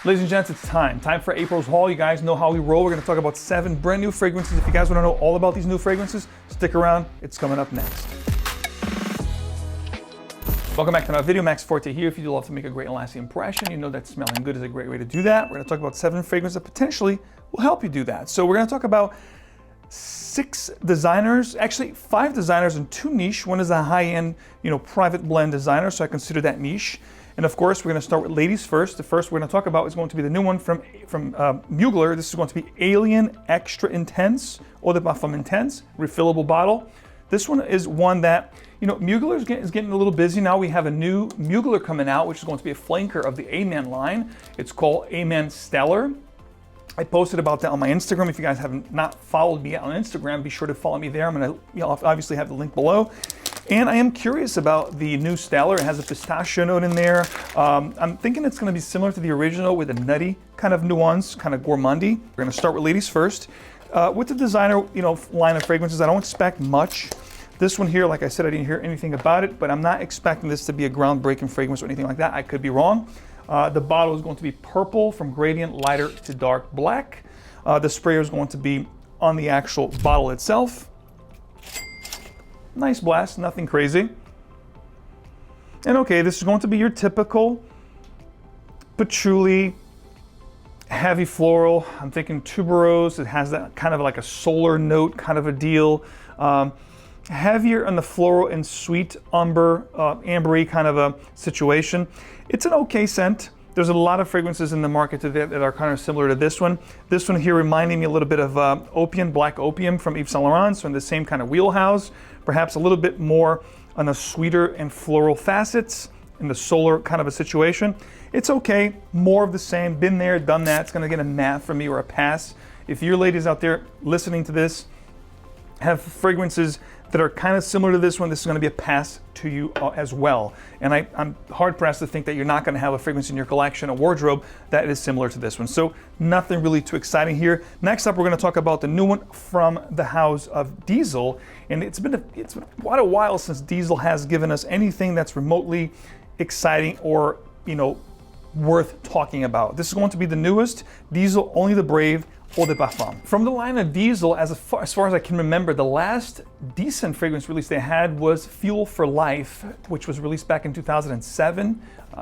Ladies and gents, it's time for April's haul. You guys know how we roll. We're going to talk about 7 brand new fragrances. If you guys want to know all about these new fragrances, stick around. It's coming up next. Welcome back to another video. Max Forti here. If you do love to make a great and lasting impression, you know that smelling good is a great way to do that. We're going to talk about 7 fragrances that potentially will help you do that. So we're going to talk about 6 designers, actually 5 designers and 2 niche. One is a high-end, private blend designer, so I consider that niche. And of course, we're going to start with ladies first. The first we're going to talk about is going to be the new one from Mugler. This is going to be Alien Extra Intense, Eau de Parfum Intense, refillable bottle. This one is one that, Mugler is getting a little busy now. We have a new Mugler coming out, which is going to be a flanker of the A-Man line. It's called A-Man Stellar. I posted about that on my Instagram. If you guys have not followed me on Instagram, be sure to follow me there. I'm going to obviously have the link below. And I am curious about the new Stellar. It has a pistachio note in there. I'm thinking it's going to be similar to the original with a nutty kind of nuance, kind of gourmandy. We're going to start with ladies first. With the designer, line of fragrances, I don't expect much. This one here, like I said, I didn't hear anything about it, but I'm not expecting this to be a groundbreaking fragrance or anything like that. I could be wrong. The bottle is going to be purple from gradient lighter to dark black. The sprayer is going to be on the actual bottle itself. Nice blast, nothing crazy. And okay, this is going to be your typical patchouli, heavy floral. I'm thinking tuberose. It has that kind of like a solar note kind of a deal. Heavier on the floral and sweet amber, ambery kind of a situation. It's an okay scent. There's a lot of fragrances in the market today that are kind of similar to this one. This one here reminding me a little bit of opium, black opium from Yves Saint Laurent, so in the same kind of wheelhouse. Perhaps a little bit more on the sweeter and floral facets in the solar kind of a situation. It's okay, more of the same, been there, done that. It's gonna get a math from me or a pass. If your ladies out there listening to this have fragrances that are kind of similar to this one, this is going to be a pass to you as well. And I'm hard-pressed to think that you're not going to have a fragrance in your collection, a wardrobe, that is similar to this one. So nothing really too exciting here. Next up, we're going to talk about the new one from the house of Diesel. And it's been quite a while since Diesel has given us anything that's remotely exciting or, worth talking about. This is going to be the newest Diesel Only the Brave Eau de Parfum. From the line of Diesel, as far as I can remember, the last decent fragrance release they had was Fuel for Life, which was released back in 2007,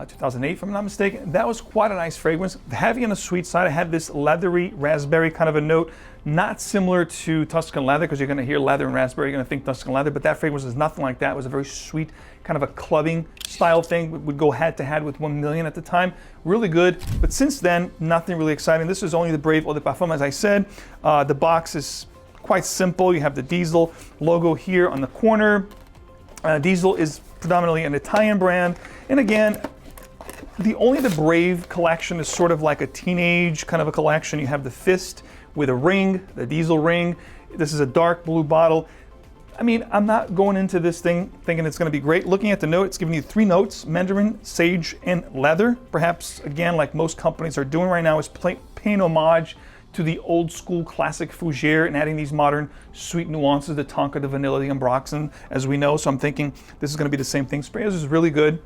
2008 if I'm not mistaken. That was quite a nice fragrance. Heavy on the sweet side. It had this leathery raspberry kind of a note, not similar to Tuscan leather, because you're going to hear leather and raspberry, you're going to think Tuscan leather, but that fragrance is nothing like that. It was a very sweet, kind of a clubbing style thing. It would go head to head with 1 Million at the time. Really good, but since then, nothing really exciting. This is Only the Brave Eau de Parfum, as I said. The box is quite simple. You have the Diesel logo here on the corner. Diesel is predominantly an Italian brand, and again, the Only the Brave collection is sort of like a teenage kind of a collection. You have the fist with a ring, the Diesel ring. This is a dark blue bottle. I mean, I'm not going into this thing thinking it's going to be great. Looking at the note, it's giving you 3 notes: mandarin, sage, and leather. Perhaps, again, like most companies are doing right now, is paying homage to the old school classic fougere and adding these modern sweet nuances, the tonka, the vanilla, the ambroxan, as we know. So I'm thinking this is going to be the same thing. Sprayers is really good.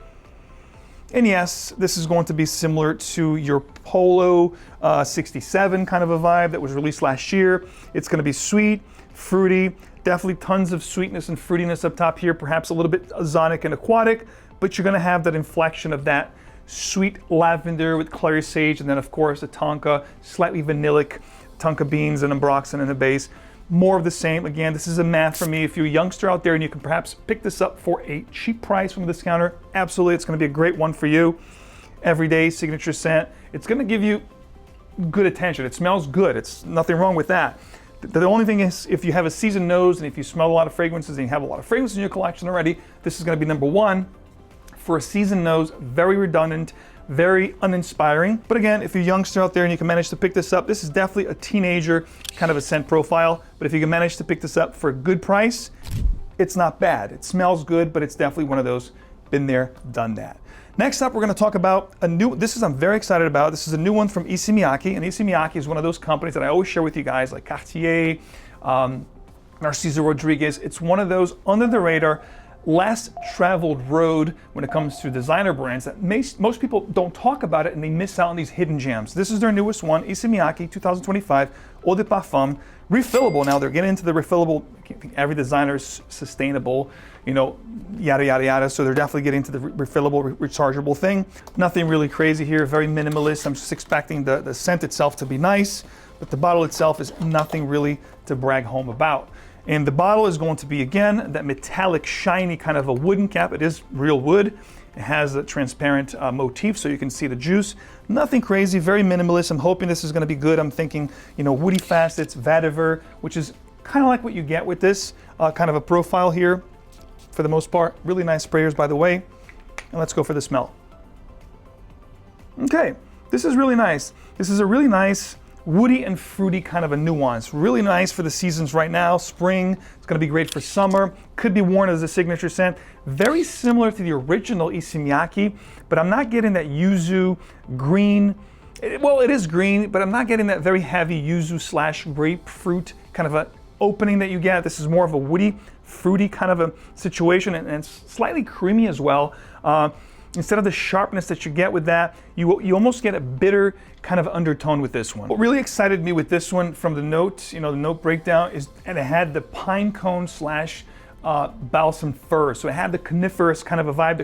And yes, this is going to be similar to your Polo 67 kind of a vibe that was released last year. It's going to be sweet, fruity, definitely tons of sweetness and fruitiness up top here, perhaps a little bit ozonic and aquatic, but you're going to have that inflection of that sweet lavender with clary sage, and then of course the tonka, slightly vanillic tonka beans and ambroxan in the base. More of the same. Again, this is a math for me. If you're a youngster out there and you can perhaps pick this up for a cheap price from a discounter, absolutely, it's going to be a great one for you. Everyday signature scent. It's going to give you good attention. It smells good. It's nothing wrong with that. The only thing is, if you have a seasoned nose and if you smell a lot of fragrances and you have a lot of fragrances in your collection already, this is going to be number 1. For a seasoned nose, very redundant, very uninspiring. But again, if you're a youngster out there and you can manage to pick this up, this is definitely a teenager kind of a scent profile. But if you can manage to pick this up for a good price, it's not bad. It smells good, but it's definitely one of those been there, done that. Next up, we're going to talk about a new, I'm very excited about. This is a new one from Miyake, and Miyake is one of those companies that I always share with you guys, like Cartier, Narciso Rodriguez. It's one of those under the radar, less traveled road when it comes to designer brands that most people don't talk about it and they miss out on these hidden gems. This is their newest one, 𝐒𝐚𝐯𝐿 2025 Eau de Parfum, refillable. Now they're getting into the refillable. I think every designer is sustainable, you know, yada, yada, yada. So they're definitely getting to the refillable, rechargeable thing. Nothing really crazy here, very minimalist. I'm just expecting the scent itself to be nice, but the bottle itself is nothing really to brag home about. And the bottle is going to be, again, that metallic, shiny kind of a wooden cap. It is real wood. It has a transparent motif so you can see the juice. Nothing crazy, very minimalist. I'm hoping this is going to be good. I'm thinking, you know, woody facets, vetiver, which is kind of like what you get with this kind of a profile here for the most part. Really nice sprayers, by the way. And let's go for the smell. Okay, this is really nice. This is a really nice woody and fruity kind of a nuance. Really nice for the seasons right now. Spring, it's gonna be great for summer. Could be worn as a signature scent. Very similar to the original 𝐒𝐚𝐯, but I'm not getting that yuzu green. Well, it is green, but I'm not getting that very heavy yuzu slash grapefruit kind of a opening that you get. This is more of a woody, fruity kind of a situation, and it's slightly creamy as well. Instead of the sharpness that you get with that, you almost get a bitter kind of undertone with this one. What really excited me with this one from the notes, you know, the note breakdown is, and it had the pine cone slash balsam fir. So it had the coniferous kind of a vibe.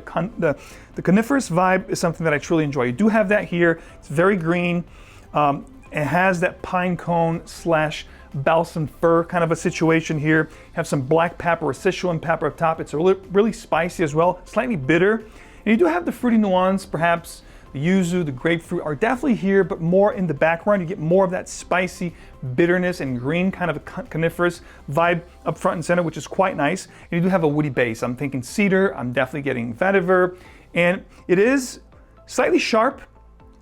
The coniferous vibe is something that I truly enjoy. You do have that here. It's very green. It has that pine cone slash balsam fir kind of a situation here. Have some black pepper or Sichuan pepper up top. It's really spicy as well, slightly bitter. And you do have the fruity nuance, perhaps the yuzu, the grapefruit are definitely here, but more in the background. You get more of that spicy bitterness and green kind of a coniferous vibe up front and center, which is quite nice. And you do have a woody base. I'm thinking cedar, I'm definitely getting vetiver, and it is slightly sharp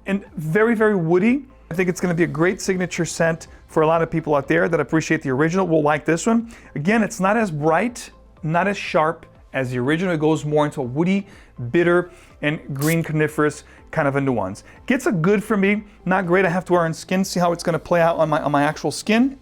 and very, very woody. I think it's gonna be a great signature scent for a lot of people out there that appreciate the original will like this one. Again, it's not as bright, not as sharp as the original. It goes more into a woody, bitter, and green coniferous kind of a nuance. Gets a good for me, not great. I have to wear on skin, see how it's gonna play out on my actual skin.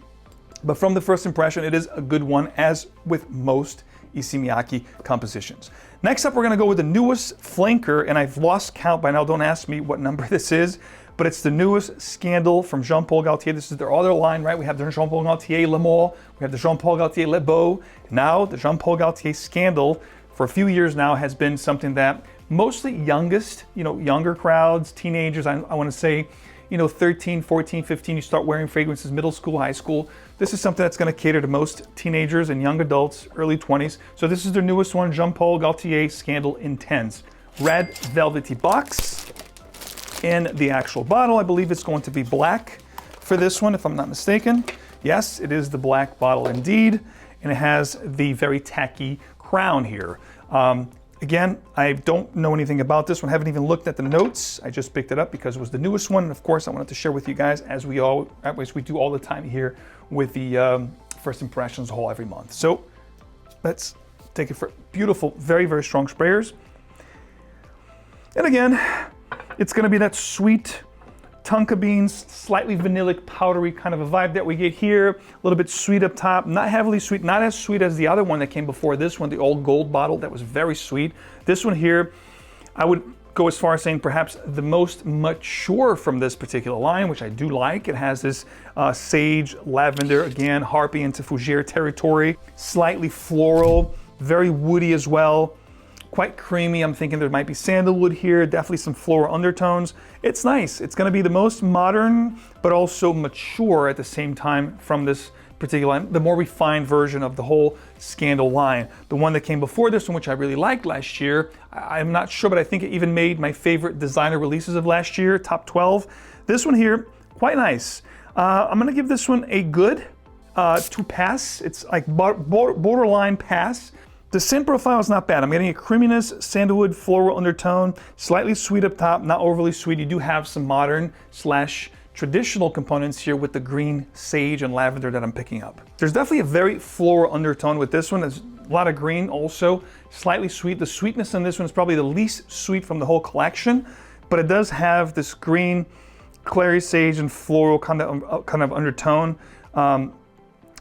But from the first impression, it is a good one, as with most 𝐒𝐚𝐯 compositions. Next up, we're gonna go with the newest flanker, and I've lost count by now. Don't ask me what number this is, but it's the newest Scandal from Jean-Paul Gaultier. This is their other line, right? We have the Jean-Paul Gaultier L'Amour, we have the Jean-Paul Gaultier Le Beau. Now, the Jean-Paul Gaultier Scandal, for a few years now, has been something that mostly younger crowds, teenagers, I want to say, 13, 14, 15, you start wearing fragrances, middle school, high school. This is something that's going to cater to most teenagers and young adults, early 20s. So this is their newest one, Jean-Paul Gaultier Scandal Intense. Red velvety box. In the actual bottle, I believe it's going to be black for this one, if I'm not mistaken. Yes, it is the black bottle indeed, and it has the very tacky crown here. Again, I don't know anything about this one. Haven't even looked at the notes. I just picked it up because it was the newest one. And of course, I wanted to share with you guys, as we do all the time here with the first impressions haul every month. So let's take it for beautiful, very, very strong sprayers. And again, it's going to be that sweet tonka beans, slightly vanillic, powdery kind of a vibe that we get here. A little bit sweet up top, not heavily sweet, not as sweet as the other one that came before this one, the old gold bottle that was very sweet. This one here, I would go as far as saying perhaps the most mature from this particular line, which I do like. It has this sage, lavender, again, harpy into fougere territory, slightly floral, very woody as well. Quite creamy. I'm thinking there might be sandalwood here, definitely some floral undertones. It's nice. It's going to be the most modern, but also mature at the same time from this particular line, the more refined version of the whole Scandal line. The one that came before this one, which I really liked last year, I'm not sure, but I think it even made my favorite designer releases of last year, top 12. This one here, quite nice. I'm going to give this one a good to pass. It's like borderline pass. The scent profile is not bad. I'm getting a creaminess, sandalwood, floral undertone, slightly sweet up top, not overly sweet. You do have some modern slash traditional components here with the green sage and lavender that I'm picking up. There's definitely a very floral undertone with this one. There's a lot of green also, slightly sweet. The sweetness on this one is probably the least sweet from the whole collection, but it does have this green, clary sage and floral kind of undertone.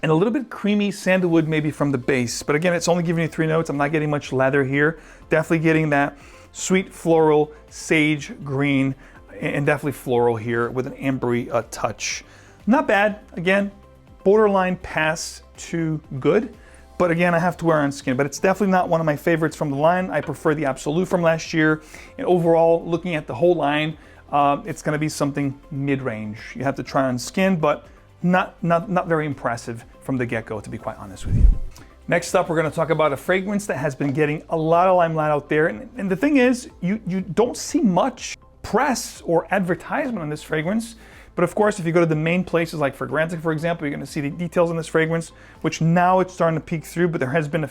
and a little bit creamy sandalwood maybe from the base. But again, it's only giving you 3 notes. I'm not getting much leather here. Definitely getting that sweet floral, sage green, and definitely floral here with an ambery touch. Not bad. Again, borderline pass to good. But again, I have to wear on skin. But it's definitely not one of my favorites from the line. I prefer the Absolute from last year. And overall, looking at the whole line, it's going to be something mid-range. You have to try on skin, but not very impressive from the get-go, to be quite honest with you. Next up, we're going to talk about a fragrance that has been getting a lot of limelight out there. And the thing is, you don't see much press or advertisement on this fragrance. But of course, if you go to the main places like Fragrantica, for example, you're going to see the details on this fragrance, which now it's starting to peek through, but there has been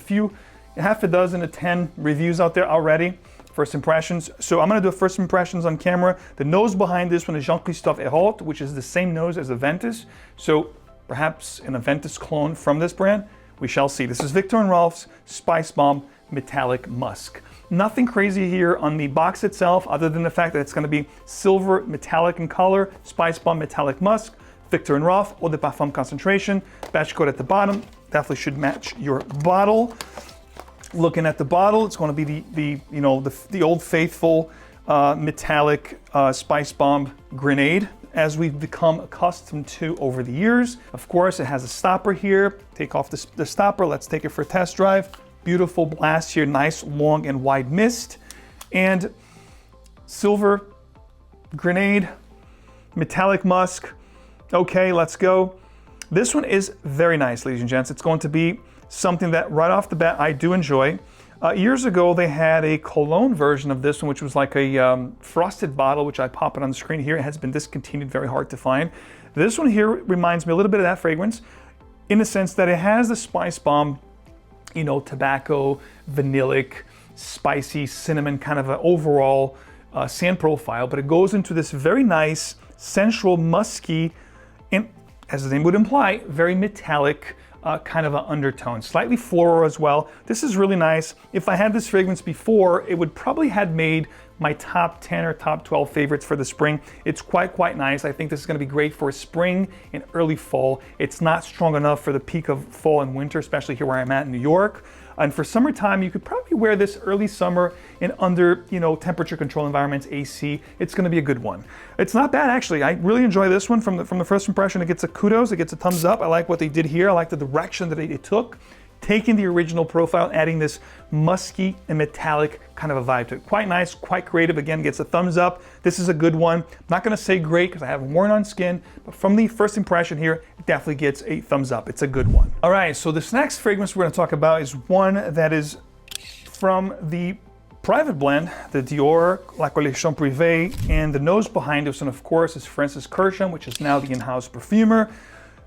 half a dozen to 10 reviews out there already, first impressions. So I'm going to do first impressions on camera. The nose behind this one is Jean-Christophe Hérault, which is the same nose as Aventus. So perhaps an Aventus clone from this brand. We shall see. This is Viktor & Rolf's SpiceBomb Metallic Musk. Nothing crazy here on the box itself, other than the fact that it's going to be silver metallic in color, SpiceBomb Metallic Musk, Viktor & Rolf, Eau de Parfum concentration, batch code at the bottom. Definitely should match your bottle. Looking at the bottle, it's going to be the old faithful metallic SpiceBomb grenade, as we've become accustomed to over the years. Of course, it has a stopper here. Take off the stopper. Let's take it for a test drive. Beautiful blast here, nice long and wide mist, and silver grenade, metallic musk. Okay, let's go. This one is very nice, ladies and gents. It's going to be something that right off the bat I do enjoy. Years ago, they had a cologne version of this one, which was like a frosted bottle, which I pop it on the screen here. It has been discontinued, very hard to find. This one here reminds me a little bit of that fragrance, in the sense that it has the SpiceBomb, tobacco, vanillic, spicy, cinnamon kind of an overall scent profile, but it goes into this very nice, sensual, musky, and as the name would imply, very metallic kind of an undertone, slightly floral as well. This is really nice. If I had this fragrance before, it would probably have made my top 10 or top 12 favorites for the spring. It's quite nice. I think this is going to be great for spring and early fall. It's not strong enough for the peak of fall and winter, especially here where I'm at in New York. And for summertime, you could probably wear this early summer in under, temperature control environments, AC. It's going to be a good one. It's not bad, actually. I really enjoy this one from the first impression. It gets a kudos, it gets a thumbs up. I like what they did here. I like the direction that they took, taking the original profile, adding this musky and metallic kind of a vibe to it. Quite nice, quite creative. Again, gets a thumbs up. This is a good one. I'm not going to say great because I haven't worn on skin, but from the first impression here, it definitely gets a thumbs up. It's a good one. All right, so this next fragrance we're going to talk about is one that is from the private blend, the Dior La Collection Privée, and the nose behind this one, of course, is Francis Kurkdjian, which is now the in-house perfumer.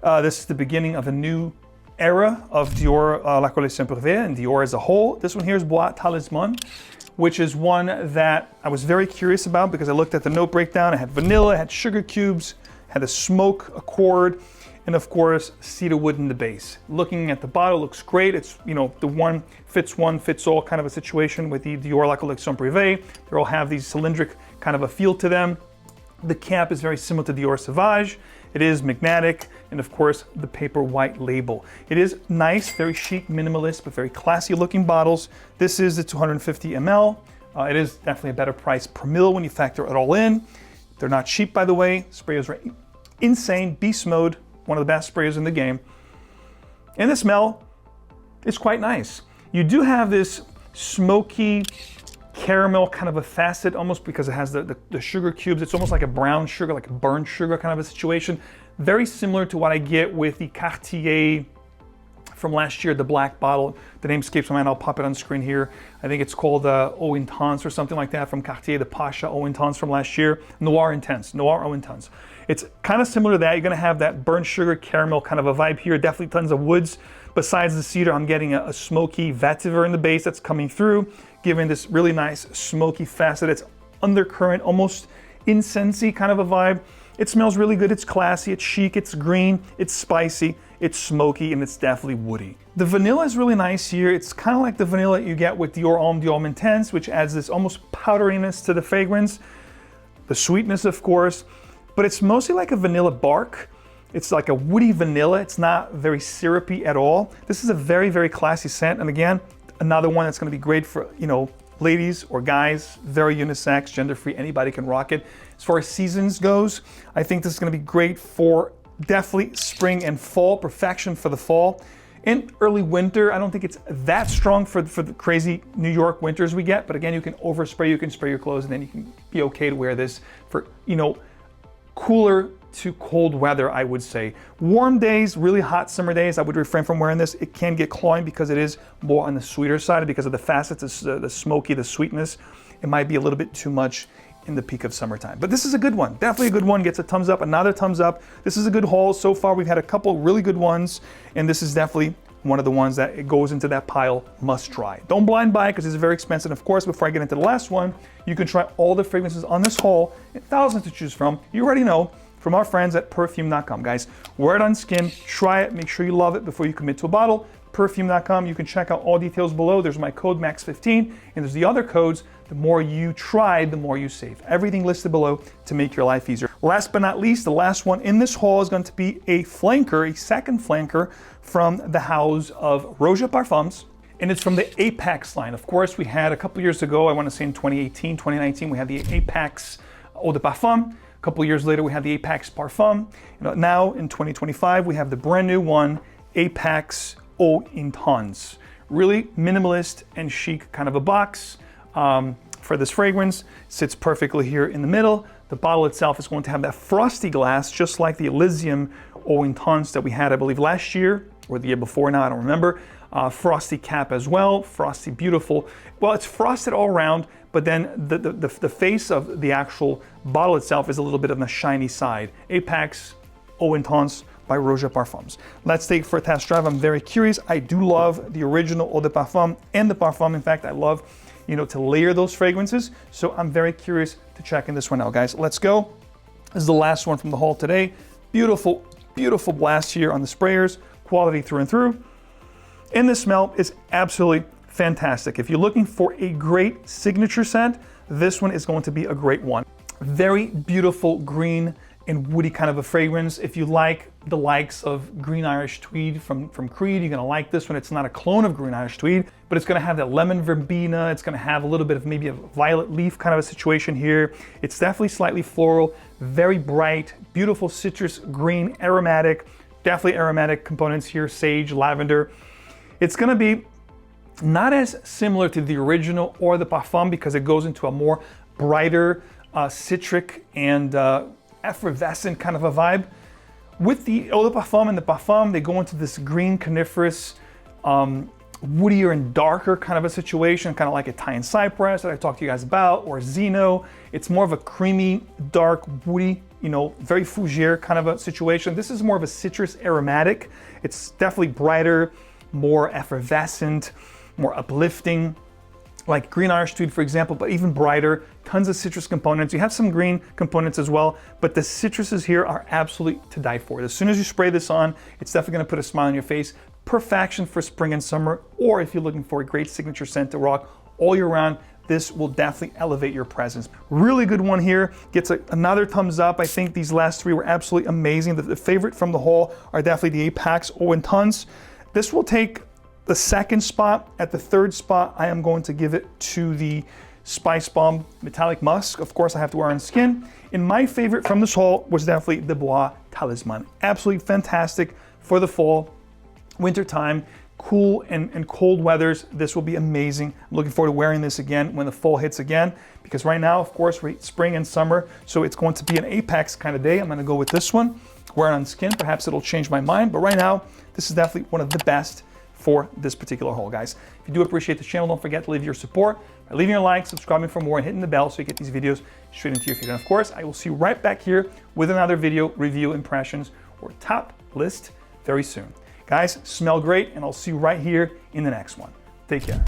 This is the beginning of a new era of Dior La Collection Privée and Dior as a whole. This one here is Bois Talisman, which is one that I was very curious about because I looked at the note breakdown. It had vanilla, it had sugar cubes, had a smoke accord, and of course, cedar wood in the base. Looking at the bottle, looks great. It's, the one fits all kind of a situation with the Dior La Collection Privée. They all have these cylindric kind of a feel to them. The cap is very similar to Dior Sauvage. It is magnetic, and of course, the paper white label. It is nice, very chic, minimalist, but very classy looking bottles. This is the 250 ml. It is definitely a better price per mil when you factor it all in. They're not cheap, by the way. Sprayers are insane, beast mode, one of the best sprayers in the game. And the smell is quite nice. You do have this smoky, caramel kind of a facet, almost because it has the sugar cubes. It's almost like a brown sugar, like a burnt sugar kind of a situation. Very similar to what I get with the Cartier from last year, the black bottle. The name escapes my mind. I'll pop it on screen here. I think it's called Eau Intense or something like that from Cartier, the Pasha Eau Intense from last year. Noir Intense, Noir Eau Intense. It's kind of similar to that. You're going to have that burnt sugar caramel kind of a vibe here. Definitely tons of woods. Besides the cedar, I'm getting a smoky vetiver in the base that's coming through, giving this really nice smoky facet. It's undercurrent, almost incensey kind of a vibe. It smells really good. It's classy, it's chic, it's green, it's spicy, it's smoky, and it's definitely woody. The vanilla is really nice here. It's kind of like the vanilla you get with Dior Homme, Dior Homme Intense, which adds this almost powderiness to the fragrance. The sweetness, of course, but it's mostly like a vanilla bark. It's like a woody vanilla. It's not very syrupy at all. This is a very, very classy scent. And again, another one that's gonna be great for, you know, ladies or guys, very unisex, gender-free, anybody can rock it. As far as seasons goes, I think this is gonna be great for definitely spring and fall, perfection for the fall. In early winter, I don't think it's that strong for the crazy New York winters we get, but again, you can overspray, you can spray your clothes, and then you can be okay to wear this for, you know, cooler to cold weather, I would say. Warm days, really hot summer days, I would refrain from wearing this. It can get cloying because it is more on the sweeter side because of the facets, the smoky, the sweetness. It might be a little bit too much in the peak of summertime. But this is a good one, definitely a good one, gets a thumbs up, another thumbs up. This is a good haul. So far, we've had a couple really good ones, and this is definitely one of the ones that it goes into that pile, must try. Don't blind buy because it's very expensive. Of course, before I get into the last one, you can try all the fragrances on this haul, and thousands to choose from. You already know, from our friends at parfum.com. Guys, wear it on skin, try it, make sure you love it before you commit to a bottle. Parfum.com, you can check out all details below. There's my code MAX15, and there's the other codes. The more you try, the more you save. Everything listed below to make your life easier. Last but not least, the last one in this haul is going to be a flanker, a second flanker from the house of Roja Parfums, and it's from the Apex line. Of course, we had a couple years ago, I want to say in 2018, 2019, we had the Apex Eau de Parfum. A couple years later, we had the Apex Parfum. Now in 2025, we have the brand new one, Apex Eau Intense. Really minimalist and chic kind of a box for this fragrance. Sits perfectly here in the middle. The bottle itself is going to have that frosty glass, just like the Elysium Eau Intense that we had, I believe, last year or the year before now, I don't remember. Frosty cap as well, frosty, beautiful. Well, it's frosted all around, but then the face of the actual bottle itself is a little bit on the shiny side. Apex Eau Intense by Roja Parfums. Let's take it for a test drive. I'm very curious. I do love the original Eau de Parfum and the Parfum. In fact, I love, you know, to layer those fragrances. So I'm very curious to check in this one out, guys. Let's go. This is the last one from the haul today. Beautiful, beautiful blast here on the sprayers. Quality through and through. And the smell is absolutely fantastic. If you're looking for a great signature scent, this one is going to be a great one. Very beautiful green and woody kind of a fragrance. If you like the likes of Green Irish Tweed from Creed, you're gonna like this one. It's not a clone of Green Irish Tweed, but it's gonna have that lemon verbena. It's gonna have a little bit of maybe a violet leaf kind of a situation here. It's definitely slightly floral, very bright, beautiful citrus, green, aromatic, definitely aromatic components here, sage, lavender. It's gonna be not as similar to the original or the Parfum because it goes into a more brighter citric and effervescent kind of a vibe. With the Eau de Parfum and the Parfum, they go into this green coniferous, woodier and darker kind of a situation, kind of like Italian cypress that I talked to you guys about, or Zino. It's more of a creamy, dark, woody, you know, very fougere kind of a situation. This is more of a citrus aromatic. It's definitely brighter, more effervescent, more uplifting, like Green Irish Tweed, for example, but even brighter, tons of citrus components. You have some green components as well, but the citruses here are absolutely to die for. As soon as you spray this on, it's definitely gonna put a smile on your face. Perfection for spring and summer, or if you're looking for a great signature scent to rock all year round, this will definitely elevate your presence. Really good one here, gets another thumbs up. I think these last three were absolutely amazing. The favorite from the haul are definitely the Apex Eau Intense. This will take the second spot. At the third spot, I am going to give it to the SpiceBomb Metallic Musk. Of course, I have to wear on skin. And my favorite from this haul was definitely the Bois Talisman. Absolutely fantastic for the fall, winter time, cool and cold weathers. This will be amazing. I'm looking forward to wearing this again when the fall hits again, because right now, of course, we're spring and summer, so it's going to be an Apex kind of day. I'm gonna go with this one, wear it on skin. Perhaps it'll change my mind, but right now, this is definitely one of the best for this particular haul, guys. If you do appreciate the channel, don't forget to leave your support by leaving a like, subscribing for more, and hitting the bell so you get these videos straight into your feed. And of course, I will see you right back here with another video, review, impressions, or top list very soon. Guys, smell great, and I'll see you right here in the next one. Take care.